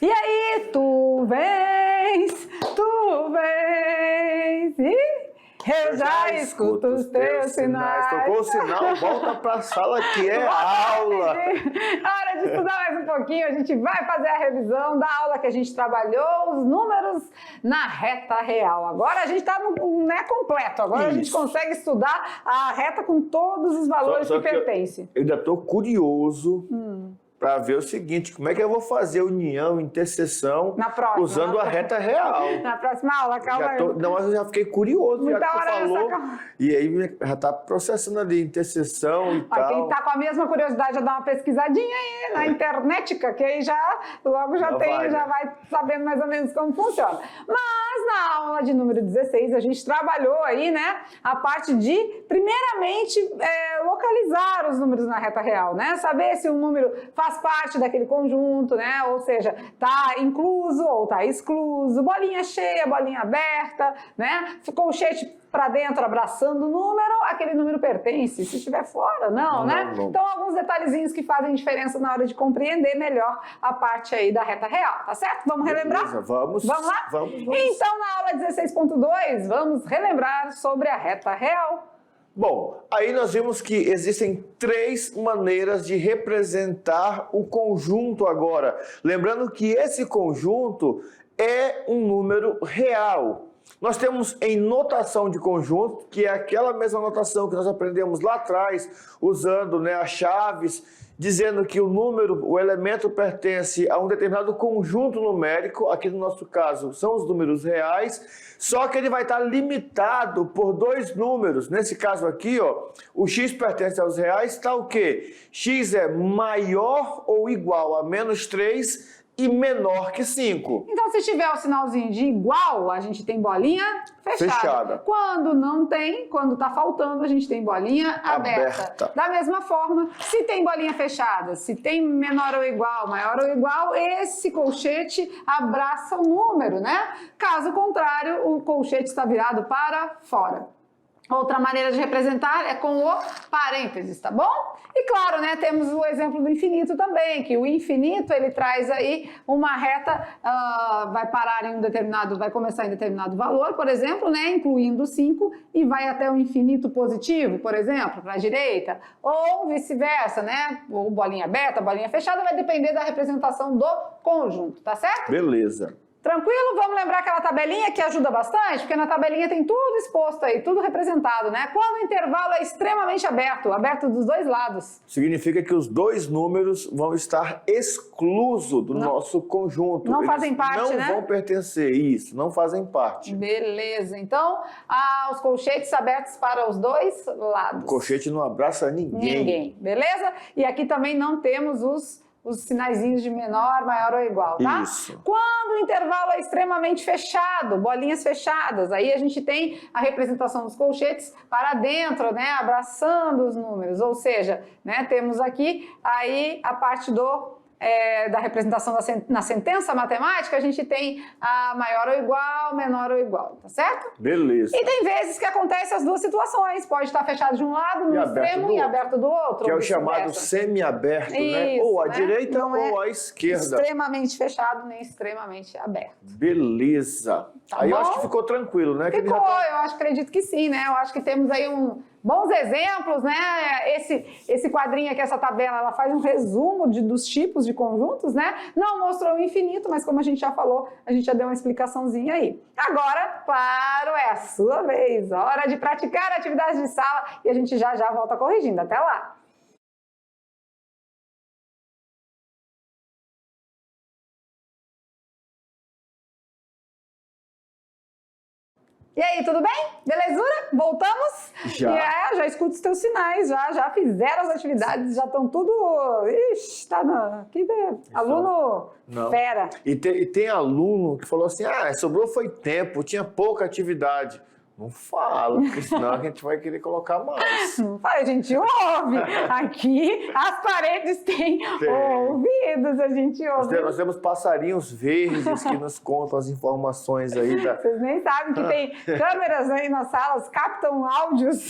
E aí, tu vens, eu já escuto os teus sinais. Tocou o sinal, volta para a sala que é aula. Hora de estudar mais um pouquinho, a gente vai fazer a revisão da aula que a gente trabalhou, os números na reta real. Agora a gente está completo, agora a gente consegue estudar a reta com todos os valores que pertencem. Eu ainda estou curioso para ver o seguinte, como é que eu vou fazer união, interseção usando a reta real. Na próxima aula, calma aí. Não, mas eu já fiquei curioso, Muita já que tu falou. E aí já está processando ali interseção e tal. Quem está com a mesma curiosidade já dá uma pesquisadinha aí na internet, que aí já vai sabendo mais ou menos como funciona. Mas na aula de número 16 a gente trabalhou aí, né, a parte de, primeiramente, localizar os números na reta real, né? Saber se um número faz parte daquele conjunto, né? Ou seja, tá incluso ou tá excluso, bolinha cheia, bolinha aberta, né? Colchete para dentro abraçando o número, aquele número pertence. Se estiver fora, não, né? Não. Então, alguns detalhezinhos que fazem diferença na hora de compreender melhor a parte aí da reta real, tá certo? Vamos relembrar? Beleza, vamos lá? Vamos. Então, na aula 16.2, vamos relembrar sobre a reta real. Bom, aí nós vimos que existem 3 maneiras de representar o conjunto agora. Lembrando que esse conjunto é um número real. Nós temos em notação de conjunto, que é aquela mesma notação que nós aprendemos lá atrás, usando as chaves, dizendo que o número, o elemento pertence a um determinado conjunto numérico, aqui no nosso caso são os números reais, só que ele vai estar limitado por 2 números. Nesse caso aqui, o x pertence aos reais, está o quê? X é maior ou igual a menos 3 e menor que 5. Então, se tiver o sinalzinho de igual, a gente tem bolinha fechada. Quando não tem, quando está faltando, a gente tem bolinha aberta. Da mesma forma, se tem bolinha fechada, se tem menor ou igual, maior ou igual, esse colchete abraça o número, né? Caso contrário, o colchete está virado para fora. Outra maneira de representar é com o parênteses, tá bom? E claro, né, temos o exemplo do infinito também, que o infinito ele traz aí uma reta, vai começar em determinado valor, por exemplo, né, incluindo 5 e vai até o infinito positivo, por exemplo, para a direita, ou vice-versa, né? Ou bolinha aberta, bolinha fechada, vai depender da representação do conjunto, tá certo? Beleza. Tranquilo? Vamos lembrar aquela tabelinha que ajuda bastante? Porque na tabelinha tem tudo exposto aí, tudo representado, né? Quando o intervalo é extremamente aberto dos 2 lados. Significa que os 2 números vão estar exclusos do nosso conjunto. Não fazem parte, né? Não vão pertencer, isso, não fazem parte. Beleza, então, os colchetes abertos para os 2 lados. O colchete não abraça ninguém. Beleza? E aqui também não temos os sinaizinhos de menor, maior ou igual, tá? Isso. Quando o intervalo é extremamente fechado, bolinhas fechadas, aí a gente tem a representação dos colchetes para dentro, né? Abraçando os números, ou seja, né? Temos aqui aí a parte da representação na sentença matemática, a gente tem a maior ou igual, menor ou igual, tá certo? Beleza. E tem vezes que acontecem as 2 situações, pode estar fechado de um lado, no extremo, e aberto do outro. Que é o chamado semi-aberto, né? Ou à direita ou à esquerda. Extremamente fechado, nem extremamente aberto. Beleza. Tá aí bom? eu acho que ficou tranquilo, né? Ficou, eu acredito que sim, né? Eu acho que temos aí bons exemplos, né? Esse quadrinho aqui, essa tabela, ela faz um resumo dos tipos de conjuntos, né? Não mostrou o infinito, mas como a gente já falou, a gente já deu uma explicaçãozinha aí. Agora, claro, é a sua vez. Hora de praticar atividades de sala e a gente já volta corrigindo. Até lá! E aí, tudo bem? Belezura? Voltamos? Já escuto os teus sinais, já fizeram as atividades, já estão tudo... Ixi, aluno fera. E tem aluno que falou assim, sobrou foi tempo, tinha pouca atividade. Não fala, porque senão a gente vai querer colocar mais. Não fala, a gente ouve. Aqui as paredes têm ouvidos, a gente ouve. Nós temos passarinhos verdes que nos contam as informações aí. Vocês nem sabem que tem câmeras aí nas salas, captam áudios.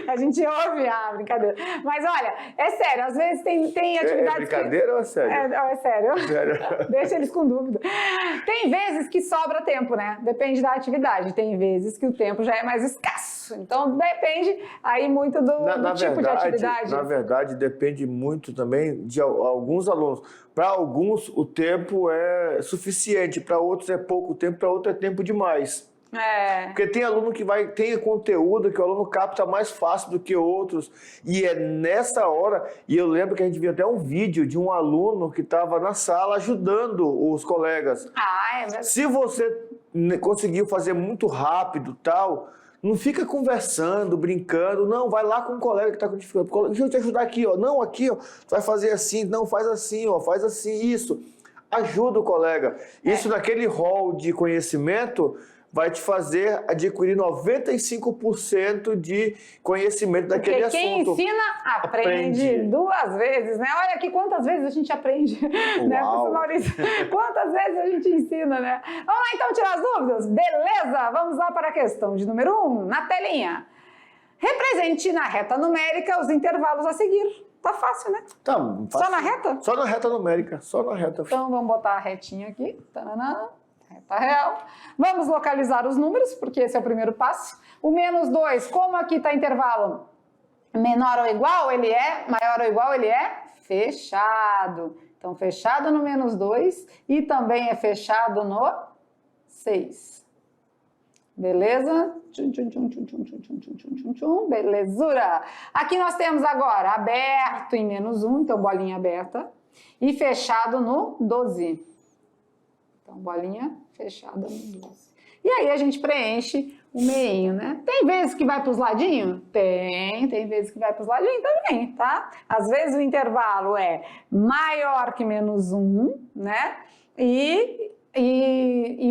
A gente ouve a brincadeira. Mas olha, é sério, às vezes tem atividades... É brincadeira ou é sério? É sério. Deixa eles com dúvida. Tem vezes que sobra tempo, né? Depende da atividade. Tem vezes que o tempo já é mais escasso. Então, depende aí muito do tipo de atividade. Na verdade, depende muito também de alguns alunos. Para alguns, o tempo é suficiente. Para outros, é pouco tempo. Para outros, é tempo demais. Porque tem aluno que tem conteúdo que o aluno capta mais fácil do que outros. E é nessa hora, e eu lembro que a gente viu até um vídeo de um aluno que estava na sala ajudando os colegas. É verdade. Se você conseguiu fazer muito rápido tal, não fica conversando, brincando, não, vai lá com um colega que está com dificuldade. Deixa eu te ajudar aqui, ó. Não, aqui, ó, tu vai fazer assim, não, faz assim, ó, faz assim, isso. Ajuda o colega. Isso naquele hall de conhecimento vai te fazer adquirir 95% de conhecimento daquele assunto. Porque quem ensina, aprende 2 vezes, né? Olha aqui quantas vezes a gente aprende, né, professor Maurício? Quantas vezes a gente ensina, né? Vamos lá então tirar as dúvidas? Beleza? Vamos lá para a questão de número 1, na telinha. Represente na reta numérica os intervalos a seguir. Tá fácil, né? Tá, só na reta? Só na reta numérica, só na reta. Então vamos botar a retinha aqui. Tananã. Reta real. Vamos localizar os números, porque esse é o primeiro passo. O -2, como aqui está intervalo menor ou igual, ele é maior ou igual, ele é fechado. Então, fechado no -2 e também é fechado no 6. Beleza? Belezura. Aqui nós temos agora aberto em -1, então bolinha aberta, e fechado no 12. Então, bolinha fechada no 12. E aí a gente preenche o meinho, né? Tem vezes que vai para os ladinhos? Tem vezes que vai para os ladinhos também, tá? Às vezes o intervalo é maior que -1, né? E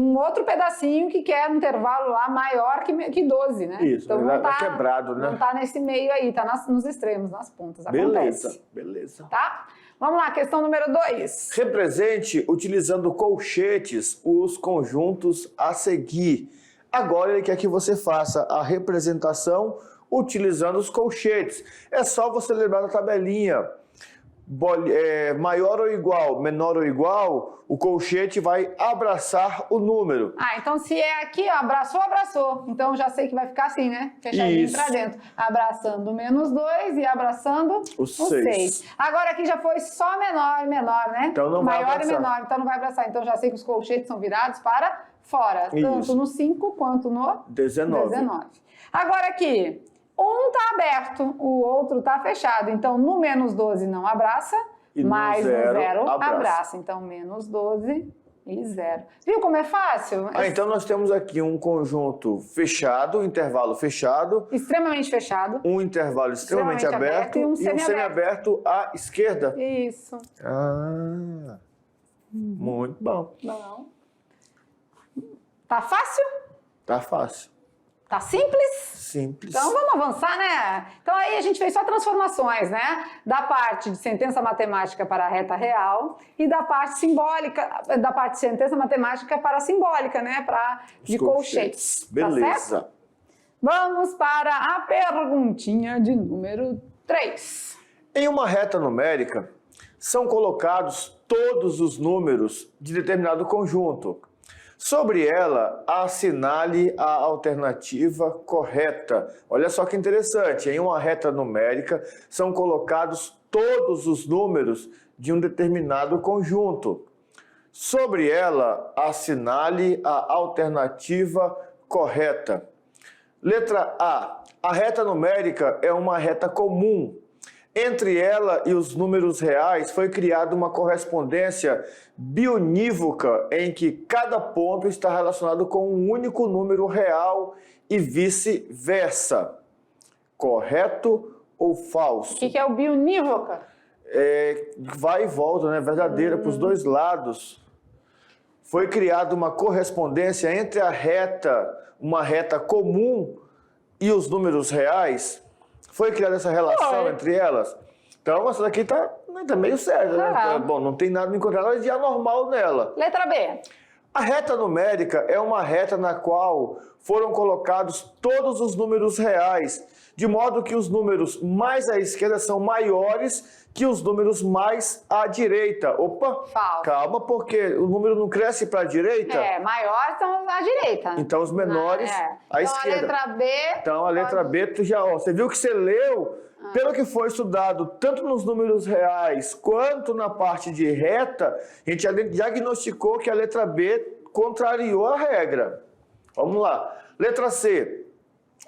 um outro pedacinho que quer um intervalo lá maior que 12, né? Isso, então não tá quebrado, né? Não tá nesse meio aí, tá nos extremos, nas pontas. Beleza, acontece. beleza. Tá? Vamos lá, questão número 2. Represente, utilizando colchetes, os conjuntos a seguir. Agora ele quer que você faça a representação utilizando os colchetes. É só você lembrar da tabelinha. Maior ou igual, menor ou igual, o colchete vai abraçar o número. Então se é aqui, ó, abraçou. Então já sei que vai ficar assim, né? Fechadinho pra dentro. Abraçando o -2 e abraçando o 6. Agora aqui já foi só menor e menor, né? Então não vai abraçar. Maior e menor, então não vai abraçar. Então já sei que os colchetes são virados para fora. Tanto no 5 quanto no 19. Agora aqui, um tá aberto, o outro tá fechado. Então, no -12 não abraça, mas no 0 abraça. Então, -12 e 0. Viu como é fácil? Então, nós temos aqui um conjunto fechado, um intervalo fechado. Extremamente fechado. Um intervalo extremamente aberto e um semiaberto à esquerda. Isso. Muito bom. Não. Tá fácil? Tá fácil. Tá simples? Simples. Então vamos avançar, né? Então aí a gente fez só transformações, né? Da parte de sentença matemática para a reta real e da parte simbólica, da parte de sentença matemática para a simbólica, né? De colchetes. Beleza. Tá certo? Vamos para a perguntinha de número 3. Em uma reta numérica, são colocados todos os números de determinado conjunto. Sobre ela, assinale a alternativa correta. Olha só que interessante, em uma reta numérica são colocados todos os números de um determinado conjunto. Sobre ela, assinale a alternativa correta. Letra A. A reta numérica é uma reta comum. Entre ela e os números reais foi criada uma correspondência bionívoca em que cada ponto está relacionado com um único número real e vice-versa. Correto ou falso? O que é o bionívoca? Vai e volta, né? Verdadeira para os dois lados. Foi criada uma correspondência entre uma reta comum e os números reais? Foi criada essa relação Foi. entre elas? Então, essa daqui tá meio certa, né? Bom, não tem nada encontrado de anormal nela. Letra B. A reta numérica é uma reta na qual foram colocados todos os números reais, de modo que os números mais à esquerda são maiores que os números mais à direita. Opa, Falso. calma, porque o número não cresce para a direita? Maiores são à direita. Então os menores à esquerda. Então a letra B... Então a letra B, tu já, você viu que você leu, pelo que foi estudado, tanto nos números reais quanto na parte de reta, a gente já diagnosticou que a letra B contrariou a regra. Vamos lá. Letra C.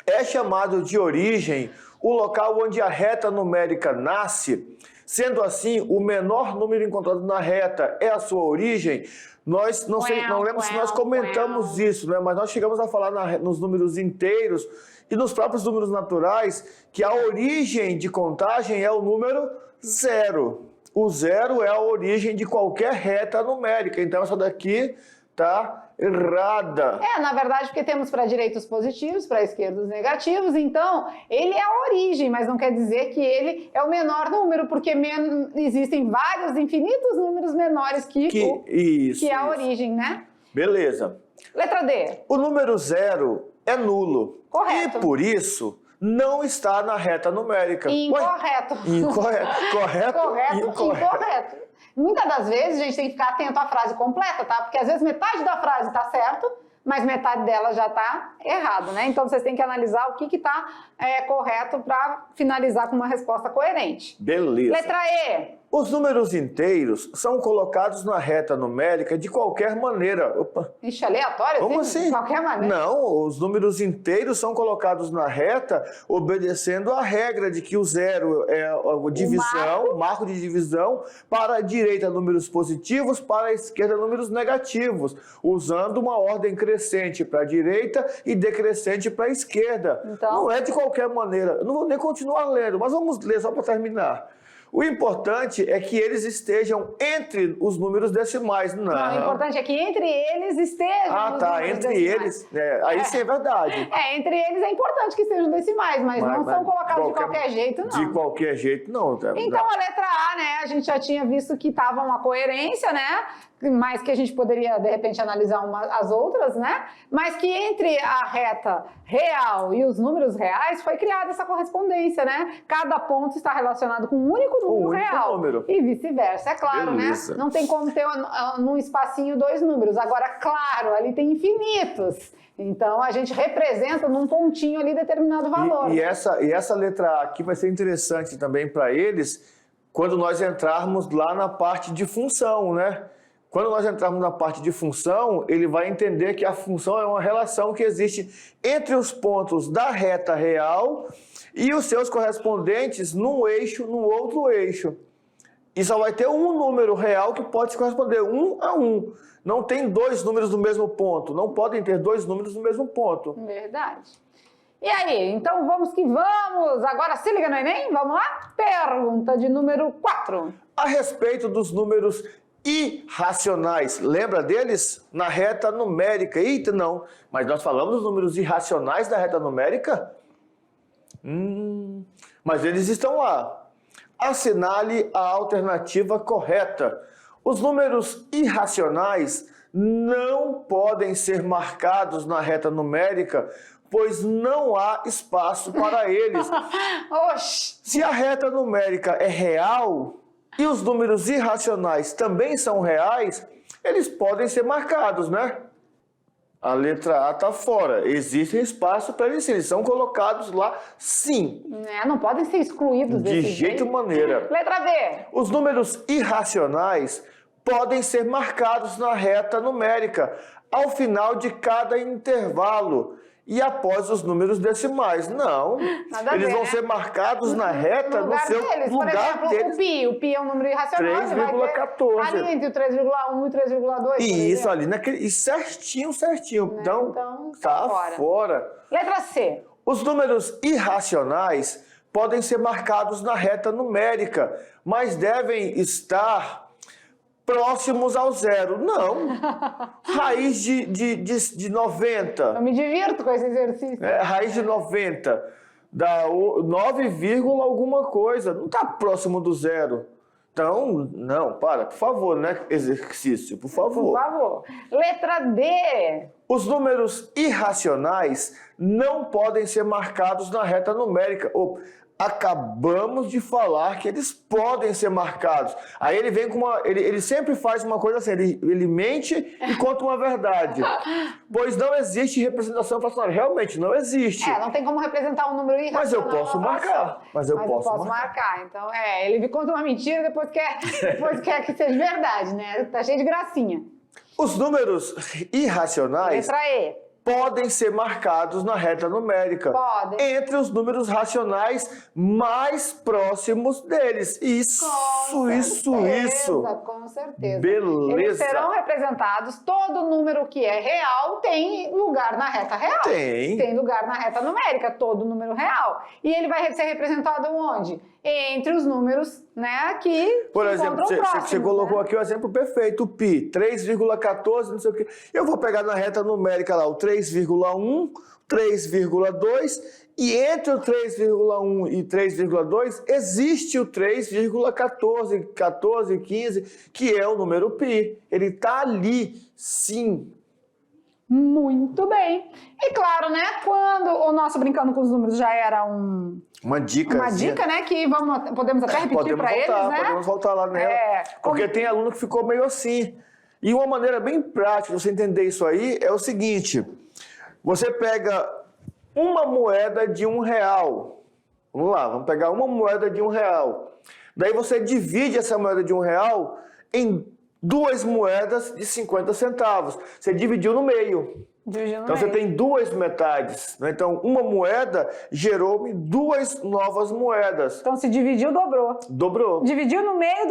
É chamado de origem o local onde a reta numérica nasce. Sendo assim, o menor número encontrado na reta é a sua origem. Nós, não lembro se nós comentamos isso, né? Mas nós chegamos a falar nos números inteiros e nos próprios números naturais que a origem de contagem é o número 0. O 0 é a origem de qualquer reta numérica. Então, essa daqui tá errada. Na verdade, porque temos para direita os positivos, para esquerda os negativos, então ele é a origem, mas não quer dizer que ele é o menor número, porque existem vários, infinitos números menores que é a origem, né? Beleza. Letra D. O número 0 é nulo. Correto. E por isso não está na reta numérica. Incorreto. Correto? Incorreto. Muitas das vezes a gente tem que ficar atento à frase completa, tá? Porque às vezes metade da frase está certo, mas metade dela já está errado, né? Então vocês têm que analisar o que está correto para finalizar com uma resposta coerente. Beleza. Letra E. Os números inteiros são colocados na reta numérica de qualquer maneira. Opa. Ixi, aleatório? Como assim? De qualquer maneira? Não, os números inteiros são colocados na reta obedecendo a regra de que o 0 é a divisão, o marco de divisão, para a direita números positivos, para a esquerda números negativos, usando uma ordem crescente para a direita e decrescente para a esquerda. Então... Não é de qualquer maneira. Eu não vou nem continuar lendo, mas vamos ler só para terminar. O importante é que eles estejam entre os números decimais. Não, o importante é que entre eles estejam os números entre decimais. eles. Aí sim é verdade. Entre eles é importante que sejam decimais, mas não são colocados de qualquer jeito, não. De qualquer jeito, não. Então a letra A, né? A gente já tinha visto que estava uma coerência, né? Mas que a gente poderia, de repente, analisar as outras, né? Mas que entre a reta real e os números reais foi criada essa correspondência, né? Cada ponto está relacionado com um único número real. Número. E vice-versa, é claro, Beleza. né? Não tem como ter num espacinho 2 números. Agora, claro, ali tem infinitos. Então, a gente representa num pontinho ali determinado valor. E essa letra A aqui vai ser interessante também para eles quando nós entrarmos lá na parte de função, né? Quando nós entrarmos na parte de função, ele vai entender que a função é uma relação que existe entre os pontos da reta real e os seus correspondentes num eixo, no outro eixo. E só vai ter um número real que pode se corresponder 1 a 1. Não tem 2 números no mesmo ponto. Não podem ter 2 números no mesmo ponto. Verdade. E aí, então vamos que vamos! Agora se liga no Enem, vamos lá? Pergunta de número 4. A respeito dos números irracionais, lembra deles? Na reta numérica. Eita, não. Mas nós falamos dos números irracionais da reta numérica? Mas eles estão lá. Assinale a alternativa correta. Os números irracionais não podem ser marcados na reta numérica, pois não há espaço para eles. Oxi! Se a reta numérica é real e os números irracionais também são reais, eles podem ser marcados, né? A letra A está fora. Existe espaço para eles sim. Eles são colocados lá sim. Não podem ser excluídos desse De jeito maneira. Letra B. Os números irracionais podem ser marcados na reta numérica ao final de cada intervalo e após os números decimais. Não, eles vão ser marcados na reta no seu deles. lugar Por exemplo, deles. o pi é um número irracional. 3,14. Ali entre o 3,1 e o 3,2. E isso ali, e certinho. Então tá fora. Letra C. Os números irracionais podem ser marcados na reta numérica, mas devem estar próximos ao zero. Não. Raiz de 90. Eu me divirto com esse exercício. Raiz de 90 dá 9, alguma coisa. Não está próximo do zero. Então, não, por favor, né? Exercício, por favor. Por favor. Letra D. Os números irracionais não podem ser marcados na reta numérica. Acabamos de falar que eles podem ser marcados. Aí ele vem com ele sempre faz uma coisa assim, ele mente e conta uma verdade. Pois não existe representação fracionária. Realmente não existe. Não tem como representar um número irracional. Mas eu posso marcar. Mas eu posso marcar. Então, ele conta uma mentira, depois quer que seja verdade, né? Tá cheio de gracinha. Os números irracionais... Letra E. Podem ser marcados na reta numérica. Podem. Entre os números racionais mais próximos deles. Isso. Com certeza. Beleza. Eles serão representados, todo número que é real tem lugar na reta real. Tem lugar na reta numérica, todo número real. E ele vai ser representado onde? Entre os números, né, que por exemplo, você colocou aqui o exemplo perfeito, o pi, 3,14, não sei o quê. Eu vou pegar na reta numérica lá o 3,1, 3,2, e entre o 3,1 e 3,2 existe o 3,14, 14, 15, que é o número pi. Ele está ali, sim. Muito bem. E claro, né, quando o nosso Brincando com os Números já era uma dica, né, que podemos até repetir para eles, né? Podemos voltar lá nela, porque tem aluno que ficou meio assim. E uma maneira bem prática de você entender isso aí é o seguinte, você pega uma moeda de R$1. Vamos lá, vamos pegar uma moeda de R$1. Daí você divide essa moeda de R$1 em 2 moedas de 50 centavos. Você dividiu no meio. Então você tem 2 metades. Né? Então uma moeda gerou 2 novas moedas. Então se dividiu, dobrou. Dividiu no meio,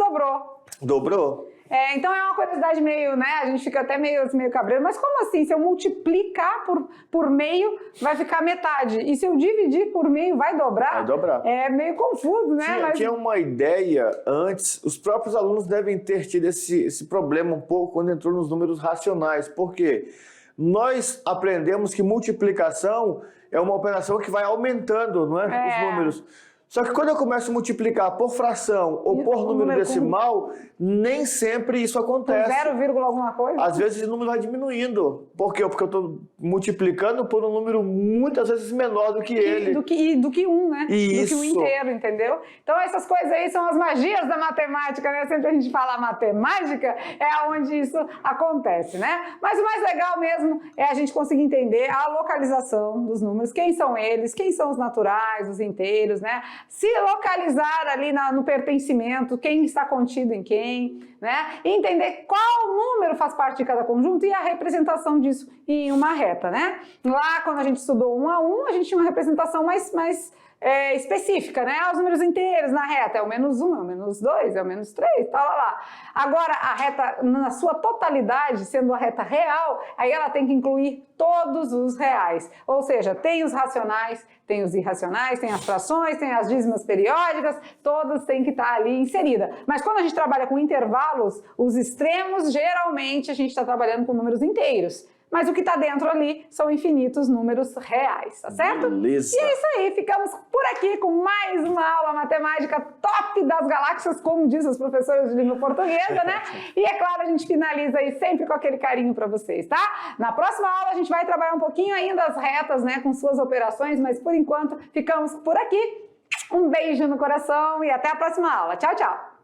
dobrou. Então é uma curiosidade meio, né? A gente fica até meio cabreiro, mas como assim? Se eu multiplicar por meio, vai ficar metade. E se eu dividir por meio, vai dobrar? Vai dobrar. É meio confuso, né? Tinha uma ideia antes, os próprios alunos devem ter tido esse problema um pouco quando entrou nos números racionais. Por quê? Nós aprendemos que multiplicação é uma operação que vai aumentando, não é? Os números. Só que quando eu começo a multiplicar por fração ou por número decimal, nem sempre isso acontece. 0, alguma coisa? Às vezes o número vai diminuindo. Por quê? Porque eu estou multiplicando por um número muitas vezes menor do que ele. Do que 1, né? Isso. Do que 1 inteiro, entendeu? Então essas coisas aí são as magias da matemática, né? Sempre a gente fala matemática, é onde isso acontece, né? Mas o mais legal mesmo é a gente conseguir entender a localização dos números, quem são eles, quem são os naturais, os inteiros, né? Se localizar ali no pertencimento, quem está contido em quem, né? E entender qual número faz parte de cada conjunto e a representação disso em uma reta, né? Lá, quando a gente estudou 1 a 1, a gente tinha uma representação mais específica, né? Os números inteiros na reta, é o -1, é o -2, é o -3, tá lá. Agora, a reta, na sua totalidade, sendo a reta real, aí ela tem que incluir todos os reais. Ou seja, tem os racionais, tem os irracionais, tem as frações, tem as dízimas periódicas, todas têm que estar ali inserida. Mas quando a gente trabalha com intervalos, os extremos, geralmente a gente está trabalhando com números inteiros. Mas o que está dentro ali são infinitos números reais, tá certo? Beleza. E é isso aí, ficamos por aqui com mais uma aula matemática top das galáxias, como diz os professores de língua portuguesa, né? E é claro, a gente finaliza aí sempre com aquele carinho para vocês, tá? Na próxima aula a gente vai trabalhar um pouquinho ainda as retas, né, com suas operações, mas por enquanto ficamos por aqui. Um beijo no coração e até a próxima aula. Tchau, tchau!